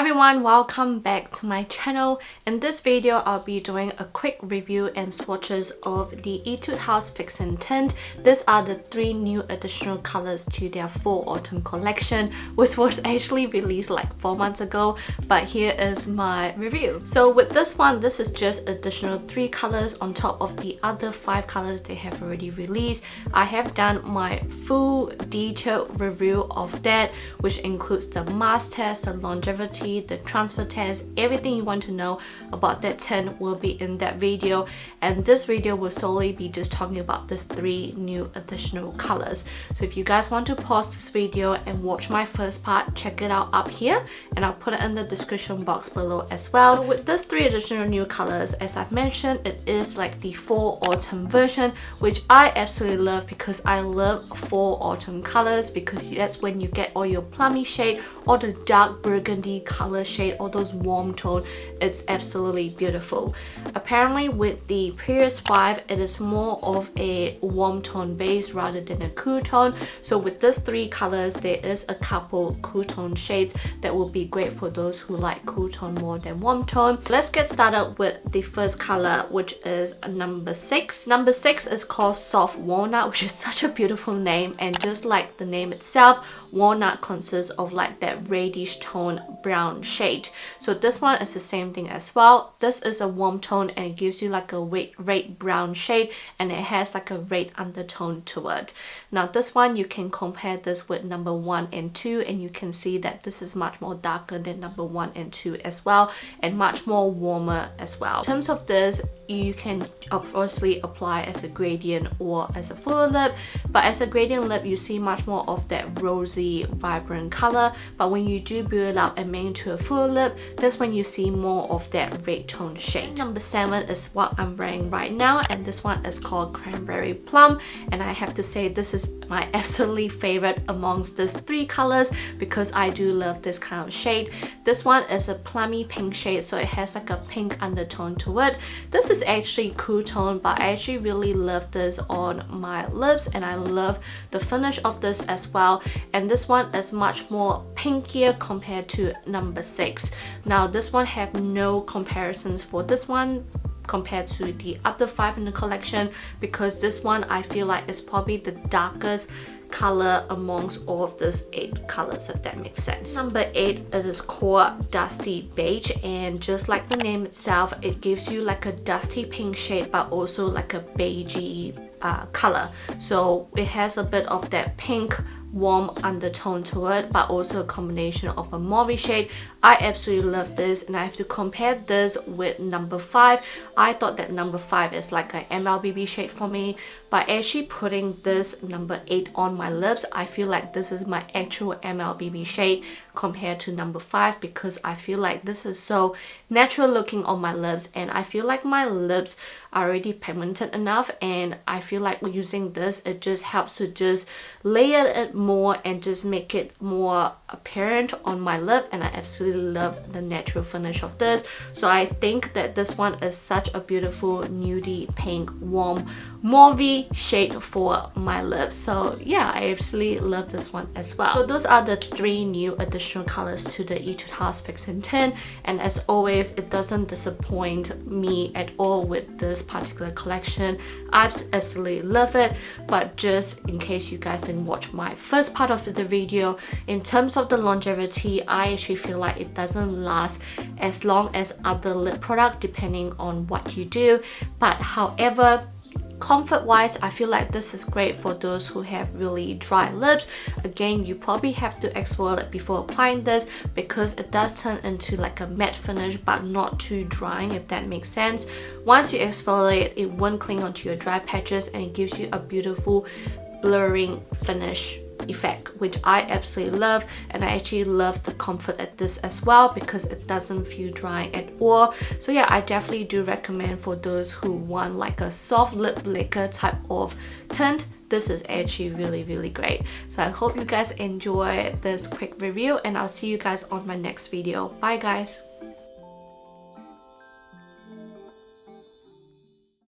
everyone, welcome back to my channel. In this video, I'll be doing a quick review and swatches of the Etude House Fixing Tint. These are the 3 new additional colors to their fall autumn collection, which was actually released like 4 months ago, but here is my review. So with this one, this is just additional 3 colors on top of the other 5 colors they have already released. I have done my full detailed review of that, which includes the mask test, the longevity, the transfer test, everything you want to know about that tint will be in that video, and this video will solely be just talking about these 3 new additional colors. So if you guys want to pause this video and watch my first part, check it out up here, and I'll put it in the description box below as well. So with these 3 additional new colors, as I've mentioned, it is like the fall autumn version, which I absolutely love because I love fall autumn colors, because that's when you get all your plummy shade, all the dark burgundy color shade, all those warm tone. It's absolutely beautiful. Apparently with the previous 5, it is more of a warm tone base rather than a cool tone. So with these 3 colors, there is a couple cool tone shades that will be great for those who like cool tone more than warm tone. Let's get started with the first color, which is number 6. Number 6 is called Soft Walnut, which is such a beautiful name, and just like the name itself, walnut consists of like that reddish tone brown shade. So this one is the same thing as well. This is a warm tone and it gives you like a red brown shade, and it has like a red undertone to it. Now this one, you can compare this with number 1 and 2, and you can see that this is much more darker than number 1 and 2 as well, and much more warmer as well. In terms of this, you can obviously apply as a gradient or as a full lip, but as a gradient lip you see much more of that rosy vibrant color, but when you do build up and make into a full lip, that's when you see more of that red tone shade. Number 7 is what I'm wearing right now, and this one is called Cranberry Plum, and I have to say this is my absolutely favorite amongst these 3 colors because I do love this kind of shade. This one is a plummy pink shade, so it has like a pink undertone to it. This is actually cool tone, but I actually really love this on my lips, and I love the finish of this as well. And this one is much more pinkier compared to number 6. Now this one have no comparisons for this one compared to the other 5 in the collection, because this one I feel like is probably the darkest color amongst all of these 8 colors, if that makes sense. Number 8, it is called Dusty Beige, and just like the name itself, it gives you like a dusty pink shade but also like a beigey color. So it has a bit of that pink warm undertone to it, but also a combination of a mauve shade. I absolutely love this, and I have to compare this with number 5. I thought that number 5 is like an MLBB shade for me, but actually putting this number 8 on my lips, I feel like this is my actual MLBB shade compared to number 5, because I feel like this is so natural looking on my lips, and I feel like my lips are already pigmented enough, and I feel like using this, it just helps to just layer it more and just make it more apparent on my lip, and I absolutely love the natural finish of this. So I think that this one is such a beautiful nudie pink warm mauve shade for my lips. So yeah, I absolutely love this one as well. So those are the 3 new additional colors to the Etude House Fixing Tint, and as always, it doesn't disappoint me at all with this particular collection. I absolutely love it. But just in case you guys didn't watch my first part of the video, in terms of the longevity, I actually feel like it doesn't last as long as other lip product depending on what you do. But however, comfort wise, I feel like this is great for those who have really dry lips. Again, you probably have to exfoliate before applying this, because it does turn into like a matte finish but not too drying, if that makes sense. Once you exfoliate, it won't cling onto your dry patches, and it gives you a beautiful blurring finish effect, which I absolutely love. And I actually love the comfort at this as well, because it doesn't feel dry at all. So yeah, I definitely do recommend for those who want like a soft lip lacquer type of tint. This is actually really great. So I hope you guys enjoy this quick review, and I'll see you guys on my next video. Bye guys.